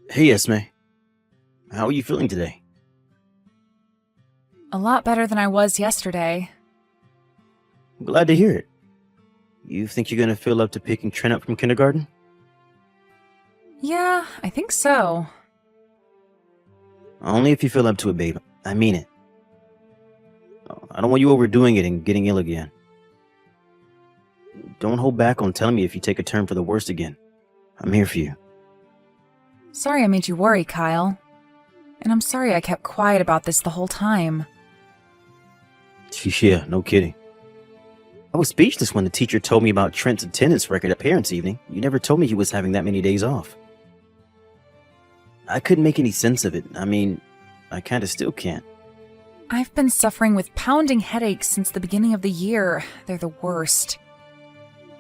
Hey, Esme. How are you feeling today? A lot better than I was yesterday. I'm glad to hear it. You think you're gonna feel up to picking Trent up from kindergarten? Yeah, I think so. Only if you feel up to it, babe. I mean it. I don't want you overdoing it and getting ill again. Don't hold back on telling me if you take a turn for the worst again. I'm here for you. Sorry I made you worry, Kyle. And I'm sorry I kept quiet about this the whole time. Yeah, no kidding. I was speechless when the teacher told me about Trent's attendance record at parents' evening. You never told me he was having that many days off. I couldn't make any sense of it. I mean, I kinda still can't. I've been suffering with pounding headaches since the beginning of the year. They're the worst.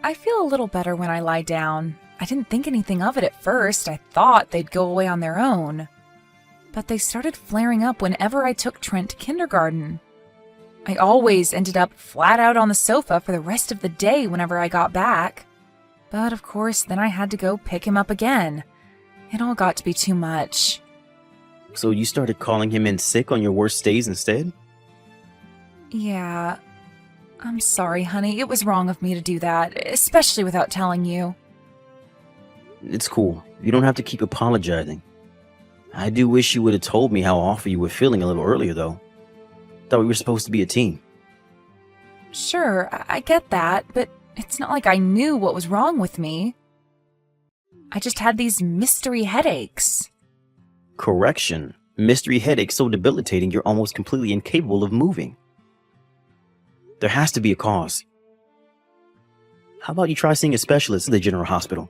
I feel a little better when I lie down. I didn't think anything of it at first. I thought they'd go away on their own. But they started flaring up whenever I took Trent to kindergarten. I always ended up flat out on the sofa for the rest of the day whenever I got back. But of course, then I had to go pick him up again. It all got to be too much. So you started calling him in sick on your worst days instead? Yeah. I'm sorry, honey. It was wrong of me to do that, especially without telling you. It's cool. You don't have to keep apologizing. I do wish you would have told me how awful you were feeling a little earlier, though. Thought we were supposed to be a team. Sure, I get that, but it's not like I knew what was wrong with me. I just had these mystery headaches. Correction. Mystery headache so debilitating you're almost completely incapable of moving. There has to be a cause. How about you try seeing a specialist at the general hospital?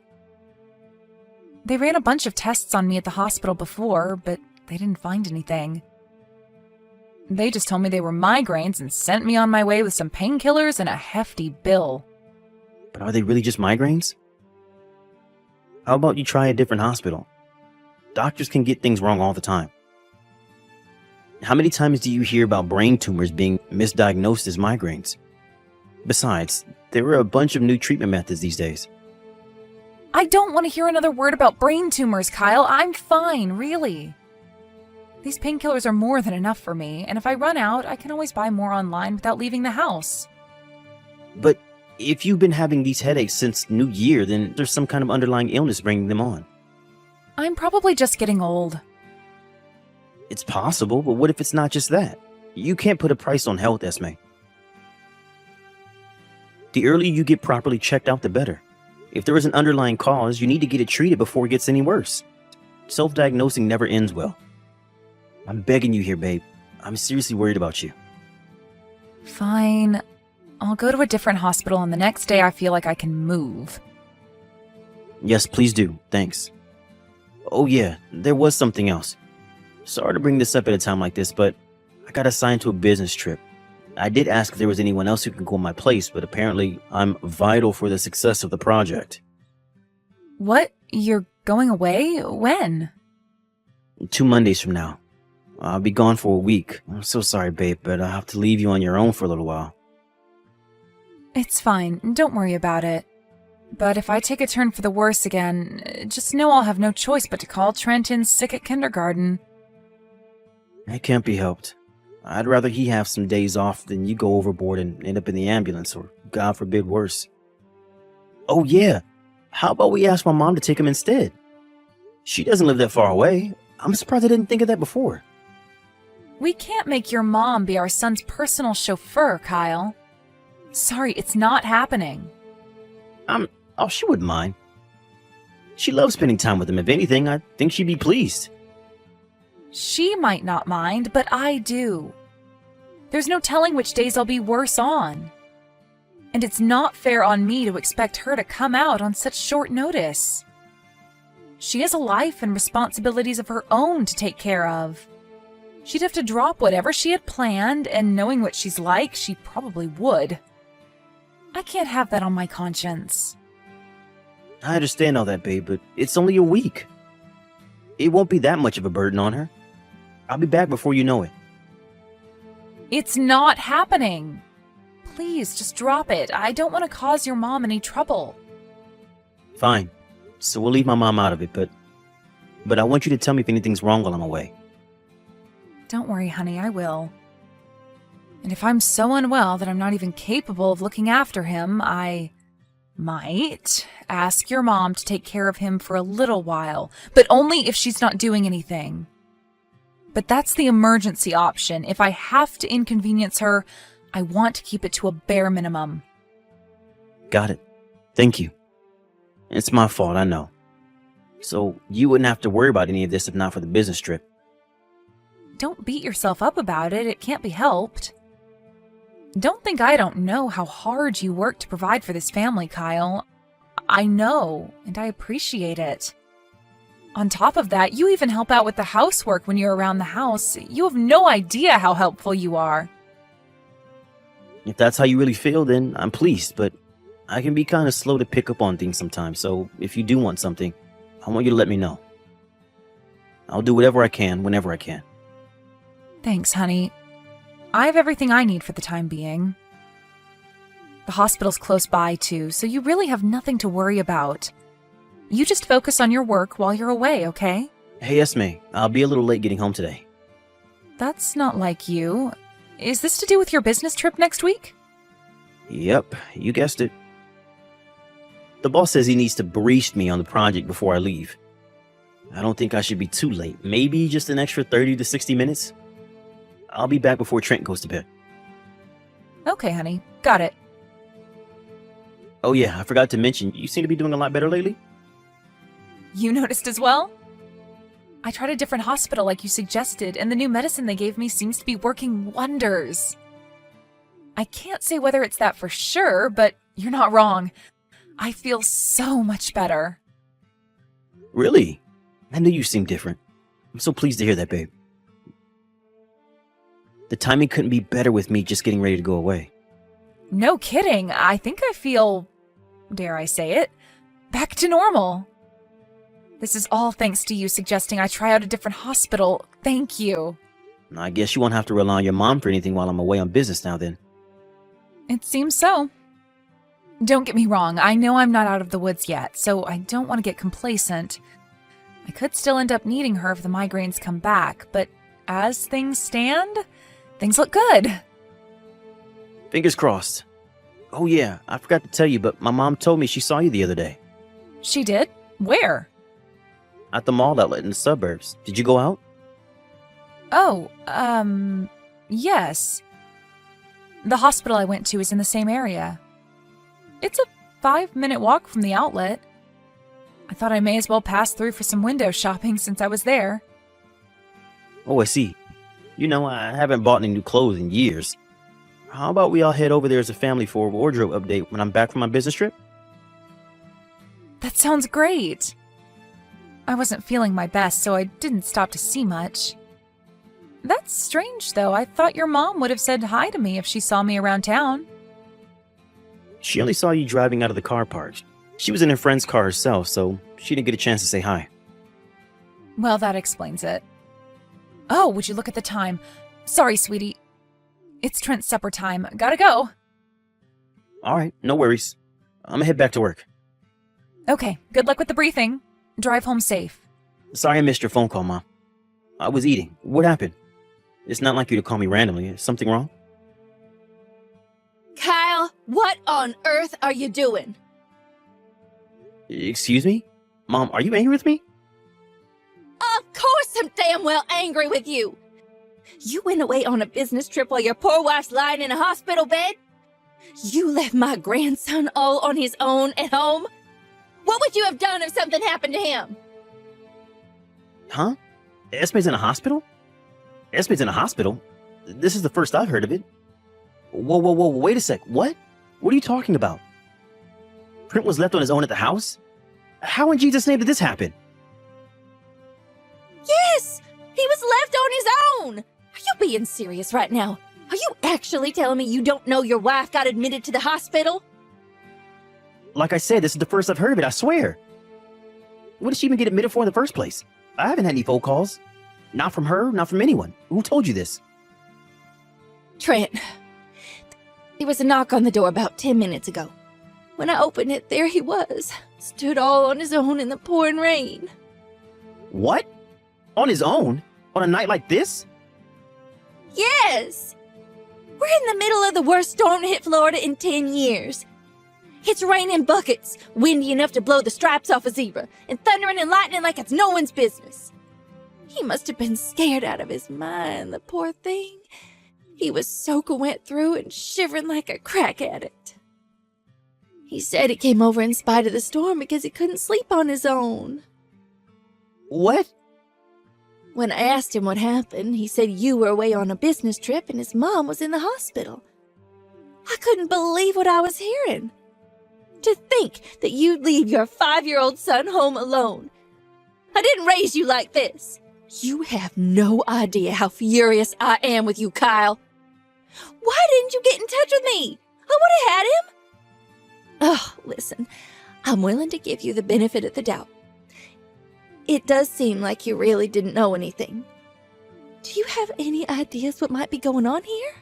They ran a bunch of tests on me at the hospital before, but they didn't find anything. They just told me they were migraines and sent me on my way with some painkillers and a hefty bill. But are they really just migraines? How about you try a different hospital? Doctors can get things wrong all the time. How many times do you hear about brain tumors being misdiagnosed as migraines? Besides, there are a bunch of new treatment methods these days. I don't want to hear another word about brain tumors, Kyle. I'm fine, really. These painkillers are more than enough for me, and if I run out, I can always buy more online without leaving the house. But if you've been having these headaches since New Year, then there's some kind of underlying illness bringing them on. I'm probably just getting old. It's possible, but what if it's not just that? You can't put a price on health, Esme. The earlier you get properly checked out, the better. If there is an underlying cause, you need to get it treated before it gets any worse. Self-diagnosing never ends well. I'm begging you here, babe. I'm seriously worried about you. Fine. I'll go to a different hospital, and the next day I feel like I can move. Yes, please do. Thanks. Oh yeah, there was something else. Sorry to bring this up at a time like this, but I got assigned to a business trip. I did ask if there was anyone else who could go in my place, but apparently I'm vital for the success of the project. What? You're going away? When? 2 Mondays from now. I'll be gone for a week. I'm so sorry, babe, but I'll have to leave you on your own for a little while. It's fine. Don't worry about it. But if I take a turn for the worse again, just know I'll have no choice but to call Trent in sick at kindergarten. It can't be helped. I'd rather he have some days off than you go overboard and end up in the ambulance, or God forbid worse. Oh yeah, how about we ask my mom to take him instead? She doesn't live that far away. I'm surprised I didn't think of that before. We can't make your mom be our son's personal chauffeur, Kyle. Sorry, it's not happening. Oh, she wouldn't mind. She loves spending time with him. If anything, I think she'd be pleased. She might not mind, but I do. There's no telling which days I'll be worse on. And it's not fair on me to expect her to come out on such short notice. She has a life and responsibilities of her own to take care of. She'd have to drop whatever she had planned, and knowing what she's like, she probably would. I can't have that on my conscience. I understand all that, babe, but it's only a week. It won't be that much of a burden on her. I'll be back before you know it. It's not happening. Please, just drop it. I don't want to cause your mom any trouble. Fine. So we'll leave my mom out of it, but but I want you to tell me if anything's wrong while I'm away. Don't worry, honey, I will. And if I'm so unwell that I'm not even capable of looking after him, I might ask your mom to take care of him for a little while, but only if she's not doing anything. But that's the emergency option. If I have to inconvenience her, I want to keep it to a bare minimum. Got it. Thank you. It's my fault, I know. So you wouldn't have to worry about any of this if not for the business trip. Don't beat yourself up about it. It can't be helped. Don't think I don't know how hard you work to provide for this family, Kyle. I know, and I appreciate it. On top of that, you even help out with the housework when you're around the house. You have no idea how helpful you are. If that's how you really feel, then I'm pleased, but I can be kind of slow to pick up on things sometimes, so if you do want something, I want you to let me know. I'll do whatever I can, whenever I can. Thanks, honey. I have everything I need for the time being. The hospital's close by, too, so you really have nothing to worry about. You just focus on your work while you're away, okay? Hey, Esme, I'll be a little late getting home today. That's not like you. Is this to do with your business trip next week? Yep, you guessed it. The boss says he needs to brief me on the project before I leave. I don't think I should be too late. Maybe just an extra 30 to 60 minutes. I'll be back before Trent goes to bed. Okay, honey. Got it. Oh yeah, I forgot to mention, you seem to be doing a lot better lately. You noticed as well? I tried a different hospital like you suggested, and the new medicine they gave me seems to be working wonders. I can't say whether it's that for sure, but you're not wrong. I feel so much better. Really? I knew you seemed different. I'm so pleased to hear that, babe. The timing couldn't be better with me just getting ready to go away. No kidding. I think I feel, dare I say it, back to normal. This is all thanks to you suggesting I try out a different hospital. Thank you. I guess you won't have to rely on your mom for anything while I'm away on business now then. It seems so. Don't get me wrong, I know I'm not out of the woods yet, so I don't want to get complacent. I could still end up needing her if the migraines come back, but as things stand, things look good. Fingers crossed. Oh yeah, I forgot to tell you, but my mom told me she saw you the other day. She did? Where? At the mall outlet in the suburbs. Did you go out? Oh, yes. The hospital I went to is in the same area. It's a 5-minute walk from the outlet. I thought I may as well pass through for some window shopping since I was there. Oh, I see. You know, I haven't bought any new clothes in years. How about we all head over there as a family for a wardrobe update when I'm back from my business trip? That sounds great. I wasn't feeling my best, so I didn't stop to see much. That's strange, though. I thought your mom would have said hi to me if she saw me around town. She only saw you driving out of the car park. She was in her friend's car herself, so she didn't get a chance to say hi. Well, that explains it. Oh, would you look at the time? Sorry, sweetie. It's Trent's supper time. Gotta go. All right, no worries. I'm gonna head back to work. Okay, good luck with the briefing. Drive home safe. Sorry I missed your phone call, Mom. I was eating. What happened? It's not like you to call me randomly. Is something wrong? Kyle, what on earth are you doing? Excuse me? Mom, are you angry with me? Of course I'm damn well angry with you. You went away on a business trip while your poor wife's lying in a hospital bed? You left my grandson all on his own at home? What would you have done if something happened to him? Huh? Esme's in a hospital? Esme's in a hospital? This is the first I've heard of it. Whoa, wait a sec. What? What are you talking about? Trent was left on his own at the house? How in Jesus' name did this happen? Yes! He was left on his own! Are you being serious right now? Are you actually telling me you don't know your wife got admitted to the hospital? Like I said, this is the first I've heard of it, I swear. What did she even get admitted for in the first place? I haven't had any phone calls. Not from her, not from anyone. Who told you this? Trent. There was a knock on the door about 10 minutes ago. When I opened it, there he was, stood all on his own in the pouring rain. What? On his own? On a night like this? Yes! We're in the middle of the worst storm to hit Florida in 10 years. It's raining buckets, windy enough to blow the stripes off a zebra, and thundering and lightning like it's no one's business. He must have been scared out of his mind, the poor thing. He was soaking wet through and shivering like a crack addict. He said he came over in spite of the storm because he couldn't sleep on his own. What? When I asked him what happened, he said you were away on a business trip and his mom was in the hospital. I couldn't believe what I was hearing. To think that you'd leave your 5-year-old son home alone. I didn't raise you like this. You have no idea how furious I am with you, Kyle. Why didn't you get in touch with me? I would have had him. Oh, listen, I'm willing to give you the benefit of the doubt. It does seem like you really didn't know anything. Do you have any ideas what might be going on here?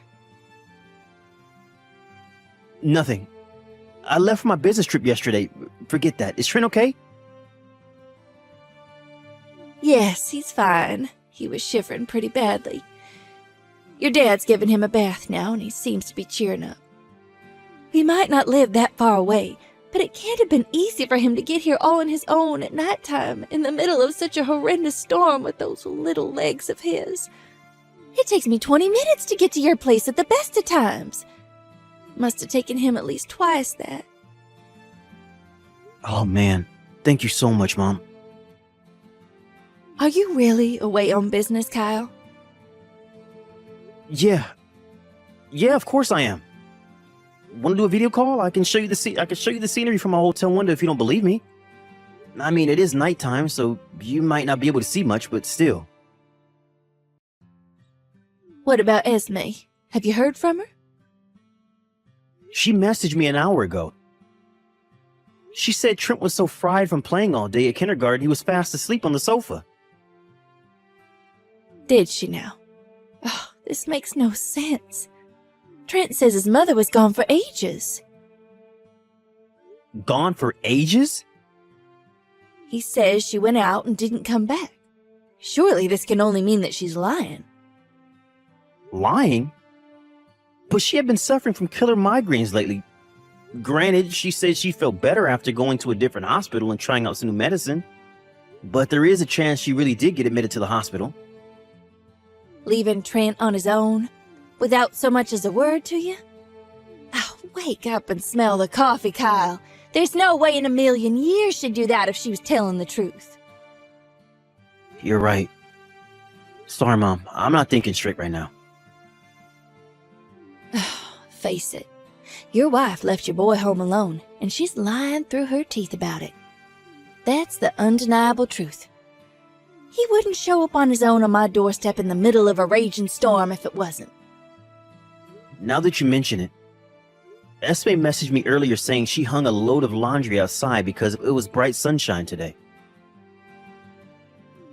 Nothing. I left for my business trip yesterday. Forget that. Is Trent okay? Yes, he's fine. He was shivering pretty badly. Your dad's given him a bath now, and he seems to be cheering up. He might not live that far away, but it can't have been easy for him to get here all on his own at nighttime in the middle of such a horrendous storm with those little legs of his. It takes me 20 minutes to get to your place at the best of times. Must have taken him at least twice that. Oh, man. Thank you so much, Mom. Are you really away on business, Kyle? Yeah. Yeah, of course I am. Want to do a video call? I can show you the scenery from my hotel window if you don't believe me. I mean, it is nighttime, so you might not be able to see much, but still. What about Esme? Have you heard from her? She messaged me an hour ago. She said Trent was so fried from playing all day at kindergarten he was fast asleep on the sofa. Did she now? Oh, this makes no sense. Trent says his mother was gone for ages. Gone for ages? He says she went out and didn't come back. Surely this can only mean that she's lying. Lying? But she had been suffering from killer migraines lately. Granted, she said she felt better after going to a different hospital and trying out some new medicine. But there is a chance she really did get admitted to the hospital. Leaving Trent on his own, without so much as a word to you? Oh, wake up and smell the coffee, Kyle. There's no way in a million years she'd do that if she was telling the truth. You're right. Sorry, Mom. I'm not thinking straight right now. Face it, your wife left your boy home alone, and she's lying through her teeth about it. That's the undeniable truth. He wouldn't show up on his own on my doorstep in the middle of a raging storm if it wasn't. Now that you mention it, Esme messaged me earlier saying she hung a load of laundry outside because it was bright sunshine today.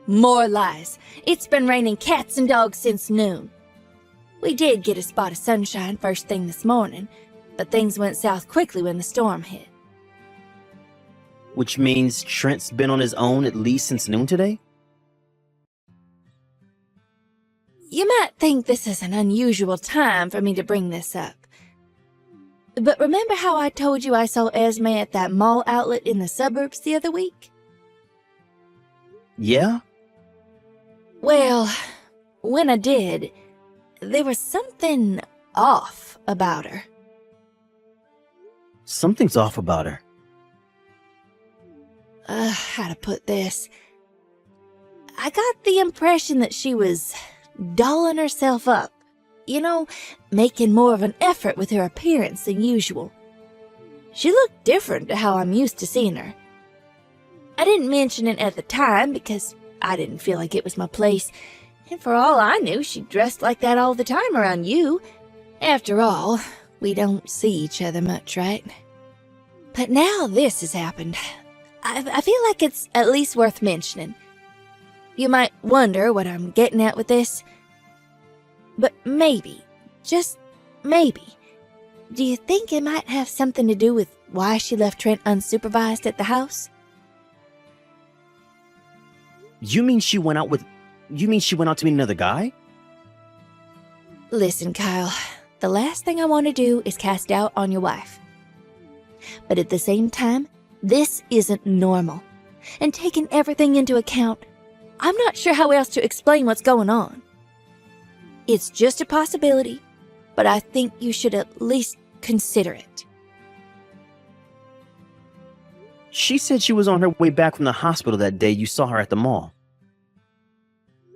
More lies. It's been raining cats and dogs since noon. We did get a spot of sunshine first thing this morning, but things went south quickly when the storm hit. Which means Trent's been on his own at least since noon today? You might think this is an unusual time for me to bring this up. But remember how I told you I saw Esme at that mall outlet in the suburbs the other week? Yeah? Well, when I did, there was something off about her. Something's off about her. How to put this? I got the impression that she was dolling herself up. You know, making more of an effort with her appearance than usual. She looked different to how I'm used to seeing her. I didn't mention it at the time because I didn't feel like it was my place. And for all I knew, she dressed like that all the time around you. After all, we don't see each other much, right? But now this has happened. I feel like it's at least worth mentioning. You might wonder what I'm getting at with this. But maybe, just maybe, do you think it might have something to do with why she left Trent unsupervised at the house? You mean she went out to meet another guy? Listen, Kyle, the last thing I want to do is cast doubt on your wife. But at the same time, this isn't normal. And taking everything into account, I'm not sure how else to explain what's going on. It's just a possibility, but I think you should at least consider it. She said she was on her way back from the hospital that day you saw her at the mall.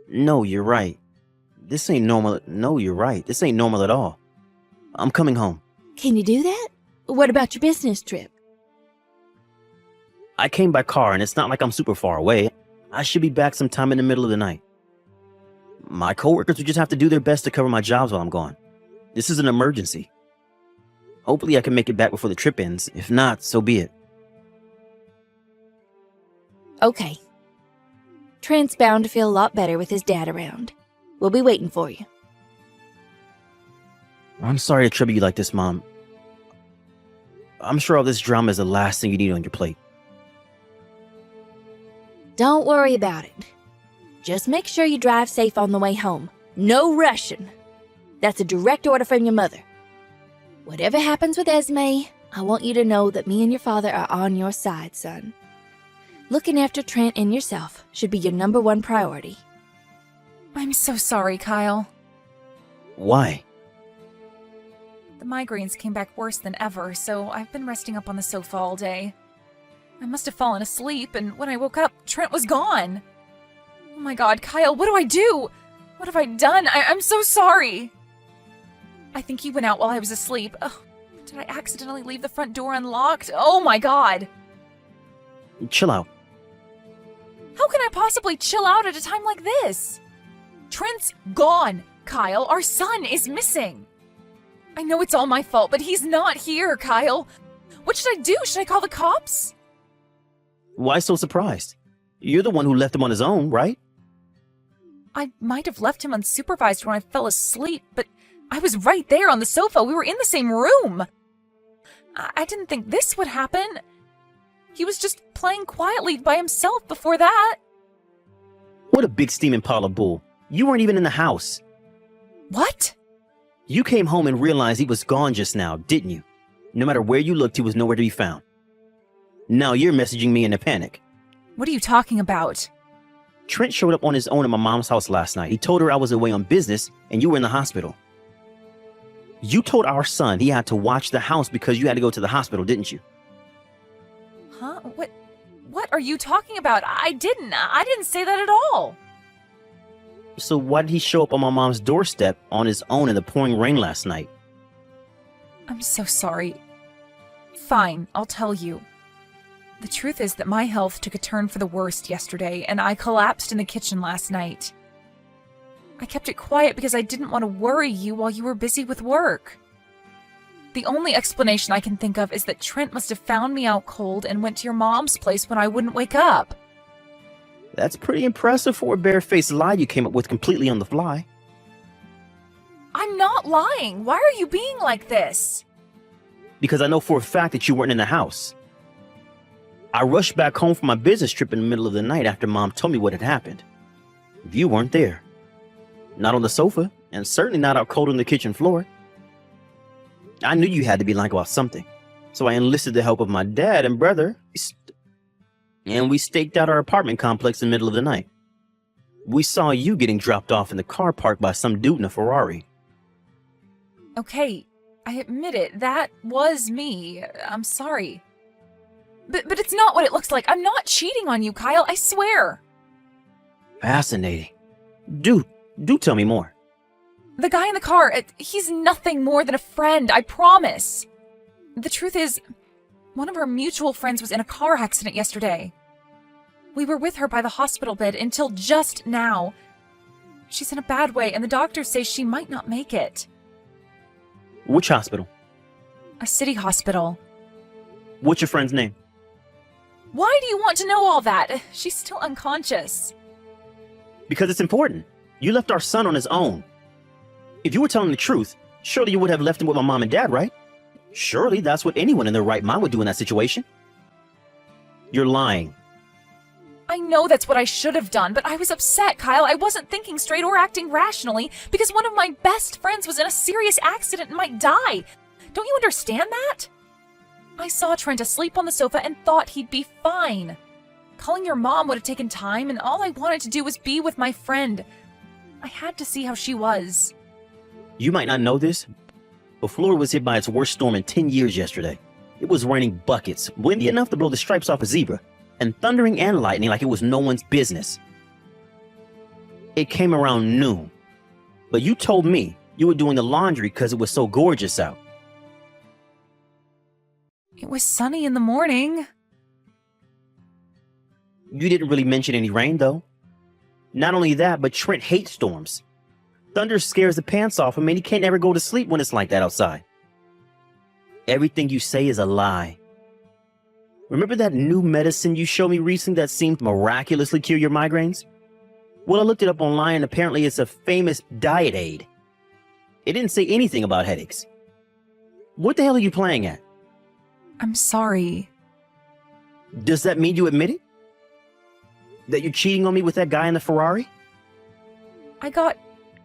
No, you're right. This ain't normal. No, you're right. This ain't normal at all. I'm coming home. Can you do that? What about your business trip? I came by car and it's not like I'm super far away. I should be back sometime in the middle of the night. My coworkers would just have to do their best to cover my jobs while I'm gone. This is an emergency. Hopefully I can make it back before the trip ends. If not, so be it. Okay. Trent's bound to feel a lot better with his dad around. We'll be waiting for you. I'm sorry to trouble you like this, Mom. I'm sure all this drama is the last thing you need on your plate. Don't worry about it. Just make sure you drive safe on the way home. No rushing. That's a direct order from your mother. Whatever happens with Esme, I want you to know that me and your father are on your side, son. Looking after Trent and yourself should be your number one priority. I'm so sorry, Kyle. Why? The migraines came back worse than ever, so I've been resting up on the sofa all day. I must have fallen asleep, and when I woke up, Trent was gone. Oh my God, Kyle, what do I do? What have I done? I'm so sorry. I think he went out while I was asleep. Ugh, did I accidentally leave the front door unlocked? Oh my God. Chill out. How can I possibly chill out at a time like this? Trent's gone, Kyle. Our son is missing. I know it's all my fault, but he's not here, Kyle. What should I do? Should I call the cops? Why so surprised? You're the one who left him on his own, right? I might have left him unsupervised when I fell asleep, but I was right there on the sofa. We were in the same room. I didn't think this would happen. He was just playing quietly by himself before that. What a big steaming pile of bull. You weren't even in the house. What? You came home and realized he was gone just now, didn't you? No matter where you looked, he was nowhere to be found. Now you're messaging me in a panic. What are you talking about? Trent showed up on his own at my mom's house last night. He told her I was away on business and you were in the hospital. You told our son he had to watch the house because you had to go to the hospital, didn't you? Huh? What are you talking about? I didn't say that at all. So why did he show up on my mom's doorstep on his own in the pouring rain last night? I'm so sorry. Fine, I'll tell you. The truth is that my health took a turn for the worst yesterday, and I collapsed in the kitchen last night. I kept it quiet because I didn't want to worry you while you were busy with work. The only explanation I can think of is that Trent must have found me out cold and went to your mom's place when I wouldn't wake up. That's pretty impressive for a barefaced lie you came up with completely on the fly. I'm not lying. Why are you being like this? Because I know for a fact that you weren't in the house. I rushed back home from my business trip in the middle of the night after Mom told me what had happened. You weren't there. Not on the sofa, and certainly not out cold on the kitchen floor. I knew you had to be lying about something, so I enlisted the help of my dad and brother, and we staked out our apartment complex in the middle of the night. We saw you getting dropped off in the car park by some dude in a Ferrari. Okay, I admit it. That was me. I'm sorry. But it's not what it looks like. I'm not cheating on you, Kyle. I swear. Fascinating. Do tell me more. The guy in the car, he's nothing more than a friend, I promise. The truth is, one of our mutual friends was in a car accident yesterday. We were with her by the hospital bed until just now. She's in a bad way, and the doctors say she might not make it. Which hospital? A city hospital. What's your friend's name? Why do you want to know all that? She's still unconscious. Because it's important. You left our son on his own. If you were telling the truth, surely you would have left him with my mom and dad, right? Surely that's what anyone in their right mind would do in that situation. You're lying. I know that's what I should have done, but I was upset, Kyle. I wasn't thinking straight or acting rationally because one of my best friends was in a serious accident and might die. Don't you understand that? I saw Trent asleep on the sofa and thought he'd be fine. Calling your mom would have taken time, and all I wanted to do was be with my friend. I had to see how she was. You might not know this, but Florida was hit by its worst storm in 10 years yesterday. It was raining buckets, windy enough to blow the stripes off a zebra, and thundering and lightning like it was no one's business. It came around noon, but you told me you were doing the laundry because it was so gorgeous out. It was sunny in the morning. You didn't really mention any rain, though. Not only that, but Trent hates storms. Thunder scares the pants off him, and he can't ever go to sleep when it's like that outside. Everything you say is a lie. Remember that new medicine you showed me recently that seemed to miraculously cure your migraines? Well, I looked it up online, and apparently it's a famous diet aid. It didn't say anything about headaches. What the hell are you playing at? I'm sorry. Does that mean you admit it? That you're cheating on me with that guy in the Ferrari? I got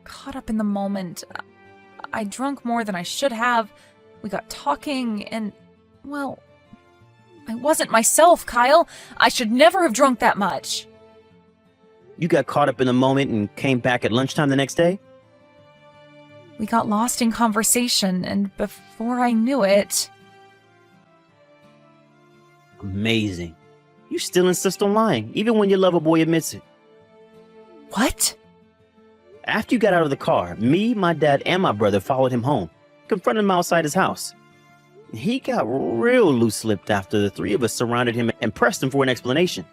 caught up in the moment. I drank more than I should have. We got talking and, well, I wasn't myself, Kyle. I should never have drunk that much. You got caught up in the moment and came back at lunchtime the next day? We got lost in conversation, and before I knew it... Amazing. You still insist on lying, even when your lover boy admits it. What? After you got out of the car, me, my dad, and my brother followed him home, confronted him outside his house. He got real loose-lipped after the three of us surrounded him and pressed him for an explanation.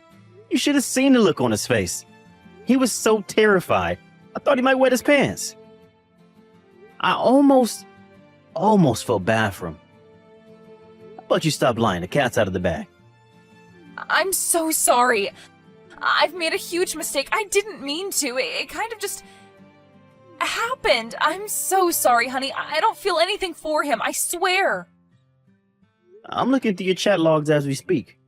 You should have seen the look on his face. He was so terrified, I thought he might wet his pants. I almost felt bad for him. How about you stop lying? The cat's out of the bag. I'm so sorry. I've made a huge mistake. I didn't mean to. It kind of just happened. I'm so sorry, honey. I don't feel anything for him. I swear. I'm looking through your chat logs as we speak.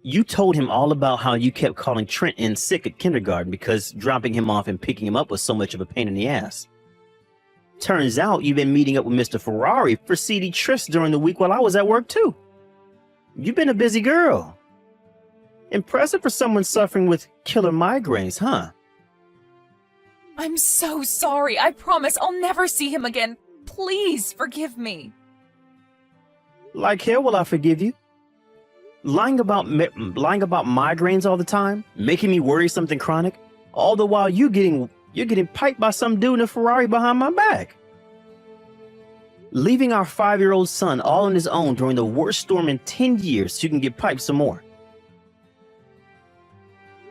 You told him all about how you kept calling Trent in sick at kindergarten because dropping him off and picking him up was so much of a pain in the ass. Turns out you've been meeting up with Mr. Ferrari for seedy trips during the week while I was at work too. You've been a busy girl. Impressive for someone suffering with killer migraines, huh? I'm so sorry. I promise I'll never see him again. Please forgive me. Like hell will I forgive you. Lying about migraines all the time, making me worry something chronic, all the while you're getting piped by some dude in a Ferrari behind my back. Leaving our 5-year-old son all on his own during the worst storm in 10 years so you can get piped some more.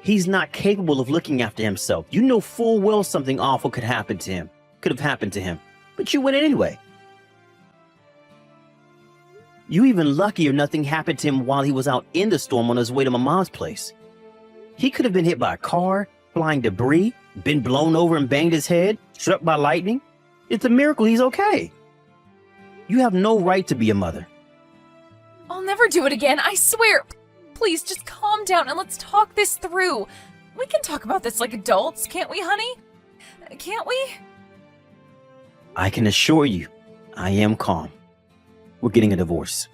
He's not capable of looking after himself. You know full well something awful could have happened to him, but you went anyway. You even luckier nothing happened to him while he was out in the storm on his way to my mom's place. He could have been hit by a car, flying debris, been blown over and banged his head, struck by lightning. It's a miracle he's okay. You have no right to be a mother. I'll never do it again, I swear. Please, just calm down and let's talk this through. We can talk about this like adults, can't we, honey? Can't we? I can assure you, I am calm. We're getting a divorce.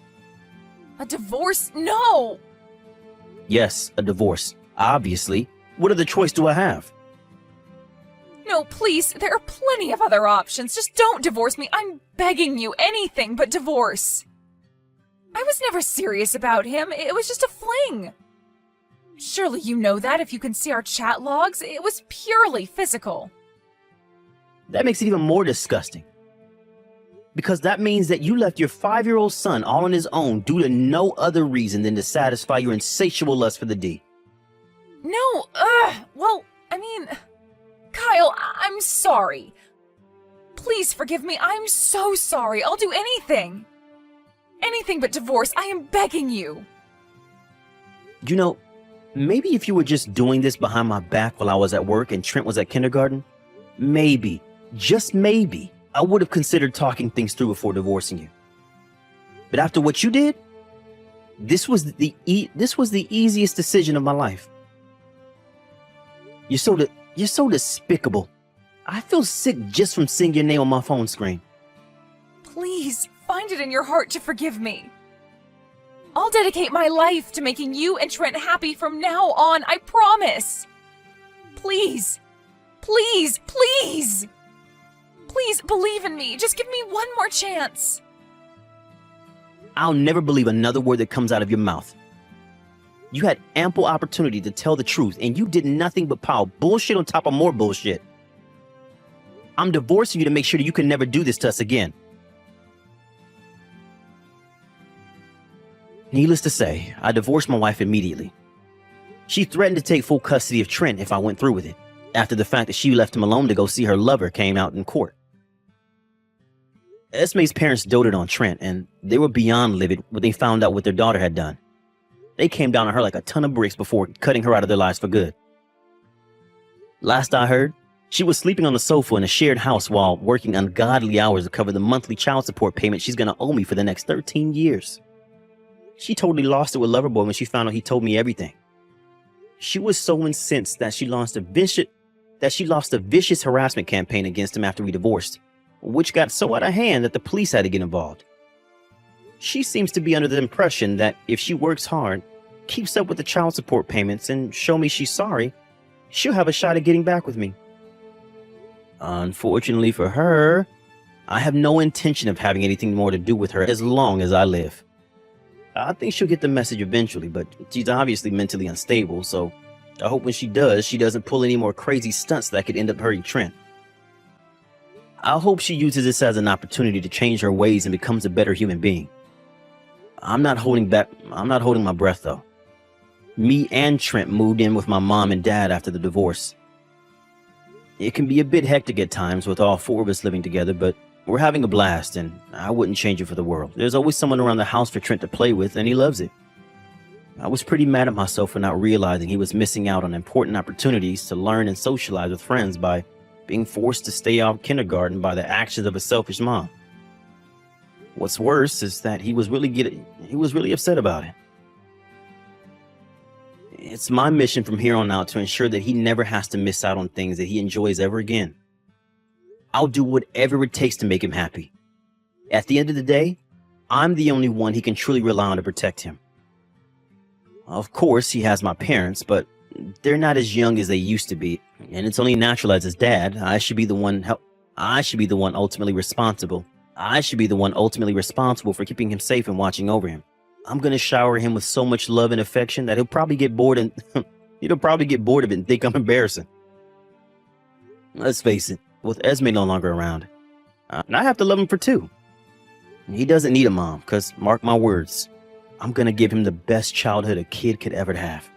A divorce? No! Yes, a divorce. Obviously. What other choice do I have? No, please, there are plenty of other options. Just don't divorce me. I'm begging you, anything but divorce. I was never serious about him. It was just a fling. Surely you know that if you can see our chat logs. It was purely physical. That makes it even more disgusting. Because that means that you left your 5-year-old son all on his own due to no other reason than to satisfy your insatiable lust for the D. No, well, I mean, Kyle, I'm sorry. Please forgive me. I'm so sorry. I'll do anything. Anything but divorce. I am begging you. You know, maybe if you were just doing this behind my back while I was at work and Trent was at kindergarten, maybe, just maybe, I would have considered talking things through before divorcing you. But after what you did, This was the easiest decision of my life. You're so despicable. I feel sick just from seeing your name on my phone screen. Please, find it in your heart to forgive me. I'll dedicate my life to making you and Trent happy from now on, I promise. Please, please, please. Please believe in me. Just give me one more chance. I'll never believe another word that comes out of your mouth. You had ample opportunity to tell the truth, and you did nothing but pile bullshit on top of more bullshit. I'm divorcing you to make sure that you can never do this to us again. Needless to say, I divorced my wife immediately. She threatened to take full custody of Trent if I went through with it, after the fact that she left him alone to go see her lover came out in court. Esme's parents doted on Trent, and they were beyond livid when they found out what their daughter had done. They came down on her like a ton of bricks before cutting her out of their lives for good. Last I heard, she was sleeping on the sofa in a shared house while working ungodly hours to cover the monthly child support payment she's gonna owe me for the next 13 years. She totally lost it with Loverboy when she found out he told me everything. She was so incensed that she launched a vicious harassment campaign against him after we divorced, which got so out of hand that the police had to get involved. She seems to be under the impression that if she works hard, keeps up with the child support payments, and show me she's sorry, she'll have a shot at getting back with me. Unfortunately for her, I have no intention of having anything more to do with her as long as I live. I think she'll get the message eventually, but she's obviously mentally unstable, so I hope when she does, she doesn't pull any more crazy stunts that could end up hurting Trent. I hope she uses this as an opportunity to change her ways and becomes a better human being. I'm not holding my breath though. Me and Trent moved in with my mom and dad after the divorce. It can be a bit hectic at times with all four of us living together, but we're having a blast, and I wouldn't change it for the world. There's always someone around the house for Trent to play with, and he loves it. I was pretty mad at myself for not realizing he was missing out on important opportunities to learn and socialize with friends by being forced to stay out of kindergarten by the actions of a selfish mom. What's worse is that he was really upset about it. It's my mission from here on out to ensure that he never has to miss out on things that he enjoys ever again. I'll do whatever it takes to make him happy. At the end of the day, I'm the only one he can truly rely on to protect him. Of course, he has my parents, but they're not as young as they used to be, and it's only natural as his dad. I should be the one ultimately responsible for keeping him safe and watching over him. I'm gonna shower him with so much love and affection that he'll probably get bored of it and think I'm embarrassing. Let's face it, with Esme no longer around, I have to love him for two. He doesn't need a mom, because mark my words, I'm gonna give him the best childhood a kid could ever have.